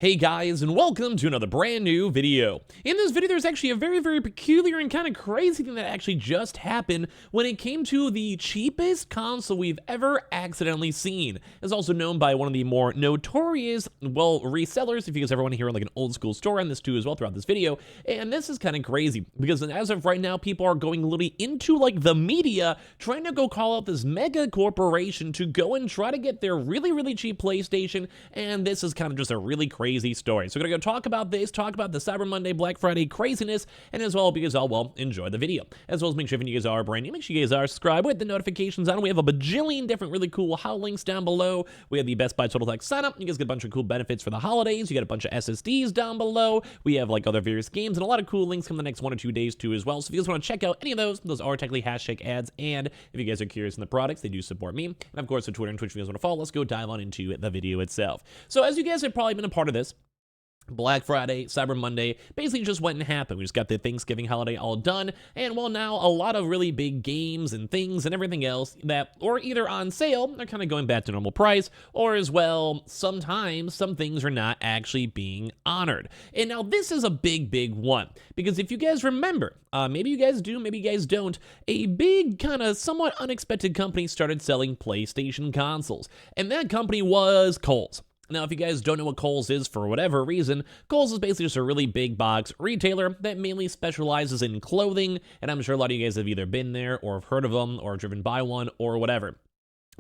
Hey guys, and welcome to another brand new video. In this video, there's actually a very peculiar and kind of crazy thing that actually just happened when it came to the cheapest console we've ever accidentally seen. It's also known by one of the more notorious, well, resellers, if you guys ever want to hear like an old school story on this too as well throughout this video. And this is kind of crazy because as of right now, people are going literally into like the media trying to go call out this mega corporation to go and try to get their really cheap PlayStation. And this is kind of just a really crazy story. So we're gonna go talk about this, talk about the Cyber Monday, Black Friday craziness, and as well, because I'll, well, enjoy the video. As well as make sure if you guys are brand new, make sure you guys are subscribed with the notifications on. We have a bajillion different really cool how links down below. We have the Best Buy Total Tech sign up. You guys get a bunch of cool benefits for the holidays. You got a bunch of SSDs down below. We have like other various games and a lot of cool links coming the next 1 or 2 days too as well. So if you guys want to check out any of those are technically hashtag ads. And if you guys are curious in the products, they do support me. And of course, on Twitter and Twitch, if you guys want to follow, let's go dive on into the video itself. So as you guys have probably been a part of this, Black Friday, Cyber Monday, basically just went and happened. We just got the Thanksgiving holiday all done, and well, now a lot of really big games and things and everything else that are either on sale, are kind of going back to normal price, or as well, sometimes some things are not actually being honored. And now this is a big one, because if you guys remember, maybe you guys do, maybe you guys don't, a big kind of somewhat unexpected company started selling PlayStation consoles, and that company was Kohl's. Now, if you guys don't know what Kohl's is for whatever reason, Kohl's is basically just a really big box retailer that mainly specializes in clothing, and I'm sure a lot of you guys have either been there or have heard of them or driven by one or whatever.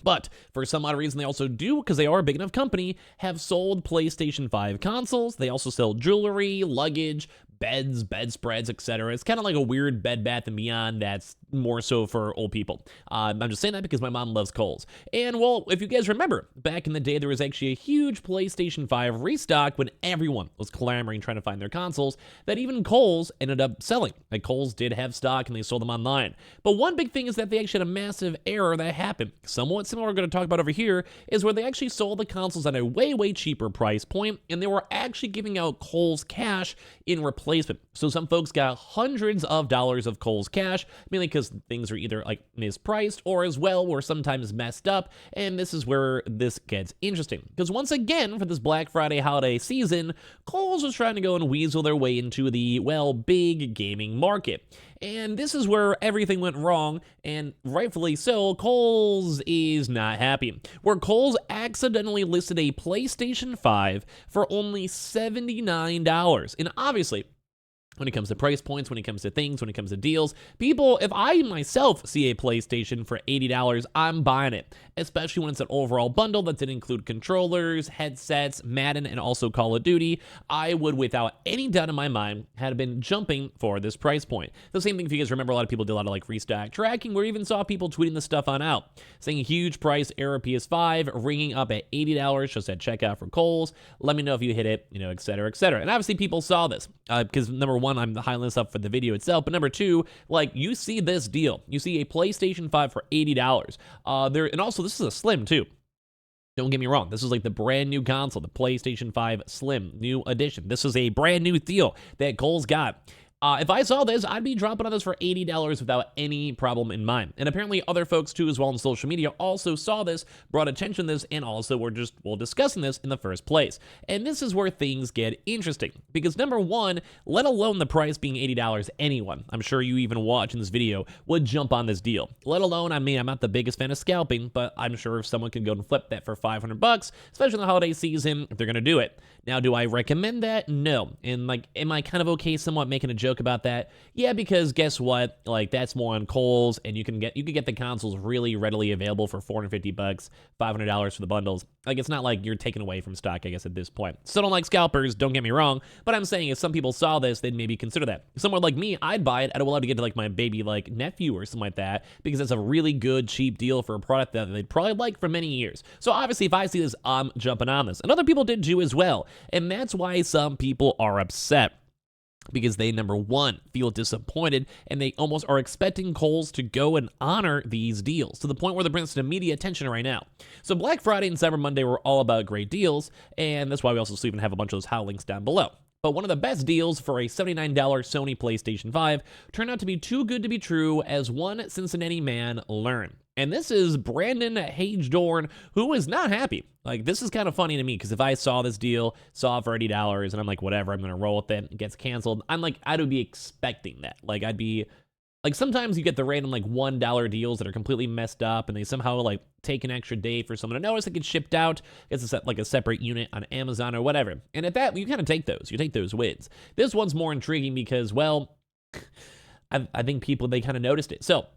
But for some odd reason, they also do, because they are a big enough company, have sold PlayStation 5 consoles. They also sell jewelry, luggage, beds, bedspreads, etc. It's kind of like a weird Bed Bath & Beyond that's more so for old people. I'm just saying that because my mom loves Kohl's. And well, if you guys remember, back in the day, there was actually a huge PlayStation 5 restock when everyone was clamoring trying to find their consoles that even Kohl's ended up selling. Like Kohl's did have stock and they sold them online. But one big thing is that they actually had a massive error that happened. Somewhat similar we're going to talk about over here is where they actually sold the consoles at a way cheaper price point, and they were actually giving out Kohl's cash in replacement. So some folks got hundreds of dollars of Kohl's cash, mainly because things are either like mispriced or as well were sometimes messed up. And this is where this gets interesting, because once again, for this Black Friday holiday season, Kohl's was trying to go and weasel their way into the, well, big gaming market. And this is where everything went wrong, and rightfully so. Kohl's is not happy. Where Kohl's accidentally listed a PlayStation 5 for only $79. And obviously, when it comes to price points, when it comes to things, when it comes to deals, people, if I myself see a PlayStation for $80, I'm buying it, especially when it's an overall bundle that did include controllers, headsets, Madden, and also Call of Duty. I would, without any doubt in my mind, have been jumping for this price point. The same thing, if you guys remember, a lot of people did a lot of like restock tracking, where we even saw people tweeting this stuff on out, saying huge price era PS5 ringing up at $80 just at checkout for Kohl's. Let me know if you hit it, et cetera, et cetera. And obviously people saw this because number one, I'm highlighting this up for the video itself, but number two, like, you see this deal. You see a PlayStation 5 for $80. And also this is a Slim too. Don't get me wrong, this is like the brand new console, the PlayStation 5 Slim new edition. This is a brand new deal that Kohl's got. If I saw this, I'd be dropping on this for $80 without any problem in mind. And apparently other folks too as well on social media also saw this, brought attention to this, and also were just, well, discussing this in the first place. And this is where things get interesting, because number one, let alone the price being $80, anyone, I'm sure you even watching this video, would jump on this deal. Let alone, I mean, I'm not the biggest fan of scalping, but I'm sure if someone can go and flip that for $500, especially in the holiday season, if they're gonna do it. Now, do I recommend that? No. And like, am I kind of okay somewhat making a joke about that? Yeah, because guess what? Like, that's more on Kohl's, and you can get the consoles really readily available for $450, $500 for the bundles. Like, it's not like you're taking away from stock, I guess, at this point. Still don't like scalpers, don't get me wrong, but I'm saying if some people saw this, they'd maybe consider that. Someone like me, I'd buy it. I'd love to get to like my baby like nephew or something like that, because it's a really good cheap deal for a product that they'd probably like for many years. So obviously, if I see this, I'm jumping on this, and other people did too as well. And that's why some people are upset, because they, number one, feel disappointed, and they almost are expecting Kohl's to go and honor these deals to the point where they're bringing some media attention right now. So Black Friday and Cyber Monday were all about great deals, and that's why we also even have a bunch of those how links down below. But one of the best deals for a $79 Sony PlayStation 5 turned out to be too good to be true, as one Cincinnati man learned. And this is Brandon Hagedorn, who is not happy. Like, this is kind of funny to me, because if I saw this deal, saw it for $80, and I'm like, whatever, I'm going to roll with it, it gets canceled, I'm like, I would be expecting that. Like, I'd be, like, sometimes you get the random, like, $1 deals that are completely messed up, and they somehow, like, take an extra day for someone to notice it gets shipped out. It's like a separate unit on Amazon or whatever. And at that, you kind of take those. You take those wins. This one's more intriguing because, well, I think people, they kind of noticed it. So,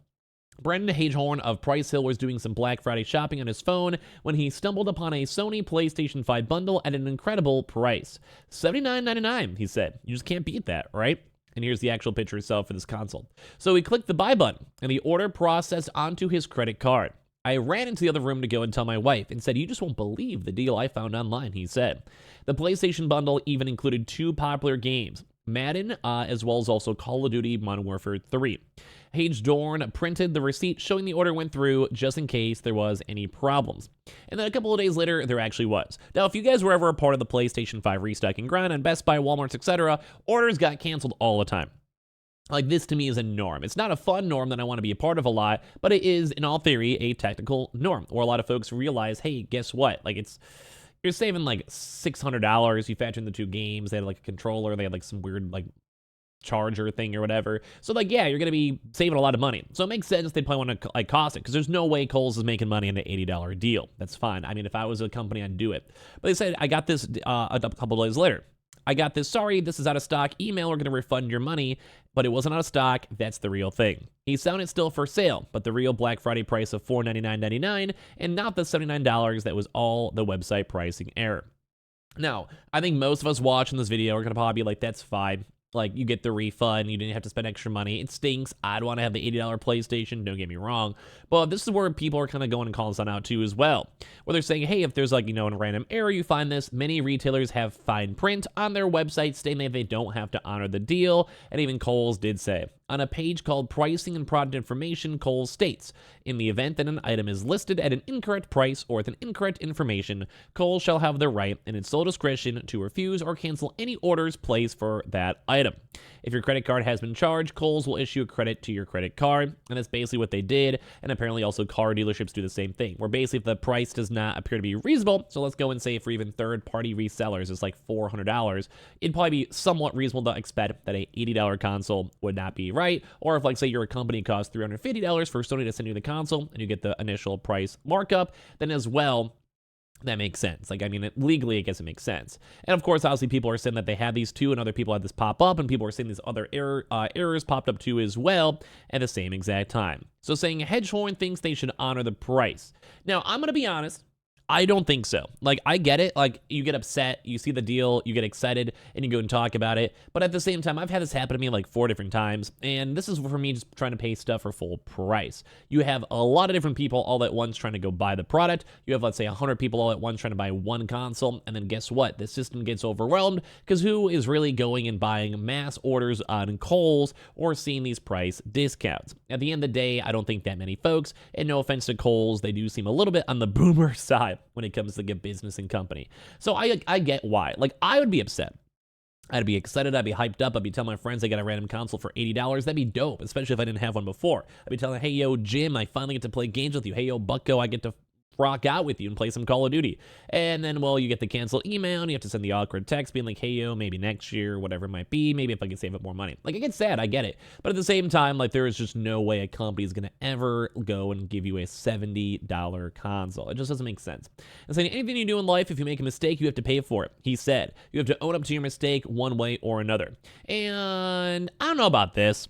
Brandon Hagehorn of Price Hill was doing some Black Friday shopping on his phone when he stumbled upon a Sony PlayStation 5 bundle at an incredible price. $79.99, he said. You just can't beat that, right? And here's the actual picture itself for this console. So he clicked the buy button, and the order processed onto his credit card. I ran into the other room to go and tell my wife and said, "You just won't believe the deal I found online," he said. The PlayStation bundle even included 2 popular games, Madden, as well as also Call of Duty Modern Warfare 3. Hagedorn printed the receipt showing the order went through just in case there was any problems. And then a couple of days later, there actually was. Now, if you guys were ever a part of the PlayStation 5 restocking grind on Best Buy, Walmart, etc., orders got canceled all the time. Like, this to me is a norm. It's not a fun norm that I want to be a part of a lot, but it is, in all theory, a technical norm, where a lot of folks realize, hey, guess what? Like, you're saving like $600. You factor in the 2 games. They had like a controller. They had like some weird like charger thing or whatever. So like, yeah, you're going to be saving a lot of money. So it makes sense they'd probably want to like cost it, because there's no way Kohl's is making money on an $80 deal. That's fine. I mean, if I was a company, I'd do it. But they said, I got this a couple days later. I got this, sorry, this is out of stock. Email, we're going to refund your money. But it wasn't out of stock. That's the real thing. He's selling it still for sale, but the real Black Friday price of $499.99 and not the $79 that was all the website pricing error. Now, I think most of us watching this video are going to probably be like, that's fine. Like, you get the refund, you didn't have to spend extra money. It stinks. I'd want to have the $80 PlayStation, don't get me wrong. But this is where people are kind of going and calling this out too as well. Where they're saying, hey, if there's like, a random error you find this, many retailers have fine print on their website stating that they don't have to honor the deal. And even Kohl's did say, on a page called Pricing and Product Information, Kohl's states, in the event that an item is listed at an incorrect price or with an incorrect information, Kohl's shall have the right, in its sole discretion, to refuse or cancel any orders placed for that item. If your credit card has been charged, Kohl's will issue a credit to your credit card, and that's basically what they did, and apparently also car dealerships do the same thing, where basically if the price does not appear to be reasonable, so let's go and say for even third-party resellers, it's like $400, it'd probably be somewhat reasonable to expect that a $80 console would not be right, or if, like, say you're a company costs $350 for Sony to send you the console, and you get the initial price markup, then as well, that makes sense. Like, I mean, legally, I guess it makes sense. And of course, obviously, people are saying that they had these 2, and other people had this pop up, and people are saying these other errors popped up too as well at the same exact time. So saying Hagehorn thinks they should honor the price. Now, I'm going to be honest. I don't think so. Like, I get it. Like, you get upset, you see the deal, you get excited, and you go and talk about it. But at the same time, I've had this happen to me like 4 different times, and this is for me just trying to pay stuff for full price. You have a lot of different people all at once trying to go buy the product. You have, let's say, 100 people all at once trying to buy one console, and then guess what? The system gets overwhelmed, because who is really going and buying mass orders on Kohl's or seeing these price discounts? At the end of the day, I don't think that many folks, and no offense to Kohl's, they do seem a little bit on the boomer side when it comes to get business and company. So I get why. Like, I would be upset. I'd be excited. I'd be hyped up. I'd be telling my friends I got a random console for $80. That'd be dope, especially if I didn't have one before. I'd be telling, hey, yo, Jim, I finally get to play games with you. Hey, yo, Bucko, I get to rock out with you and play some Call of Duty. And then, well, you get the cancel email, and you have to send the awkward text being like, hey, yo, maybe next year, whatever it might be, maybe if I can save up more money. Like, it gets sad, I get it. But at the same time, like, there is just no way a company is going to ever go and give you a $70 console. It just doesn't make sense. And saying anything you do in life, if you make a mistake, you have to pay for it. He said, you have to own up to your mistake one way or another. And I don't know about this.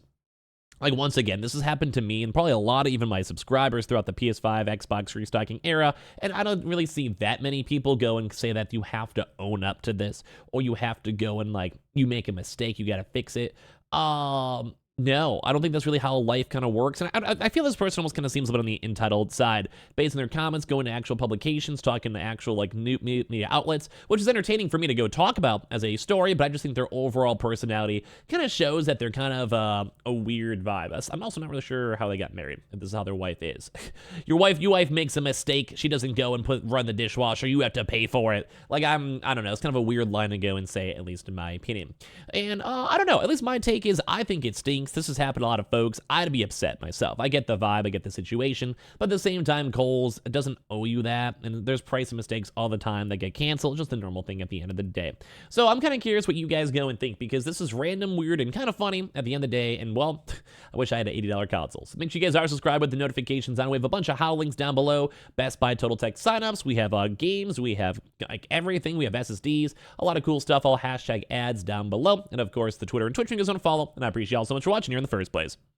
Like, once again, this has happened to me and probably a lot of even my subscribers throughout the PS5, Xbox restocking era, and I don't really see that many people go and say that you have to own up to this, or you have to go and, like, you make a mistake, you gotta fix it. No, I don't think that's really how life kind of works. And I feel this person almost kind of seems a bit on the entitled side, based on their comments, going to actual publications, talking to actual, like, new media outlets, which is entertaining for me to go talk about as a story, but I just think their overall personality kind of shows that they're kind of a weird vibe. I'm also not really sure how they got married, if this is how their wife is. Your wife makes a mistake, she doesn't go and run the dishwasher, you have to pay for it. Like, I don't know, it's kind of a weird line to go and say, at least in my opinion. And I don't know, at least my take is, I think it stinks. stinks. This has happened to a lot of folks. I'd be upset myself. I get the vibe, I get the situation, but at the same time, Kohl's doesn't owe you that, and there's pricing mistakes all the time that get canceled. Just a normal thing at the end of the day. So I'm kind of curious what you guys go and think, because this is random, weird, and kind of funny at the end of the day, and well, I wish I had an $80 console. So make sure you guys are subscribed with the notifications on. We have a bunch of how links down below. Best Buy Total Tech signups. We have games. We have like everything. We have SSDs. A lot of cool stuff. All hashtag ads down below. And of course, the Twitter and Twitch you guys want to follow. And I appreciate y'all so much for watching here in the first place.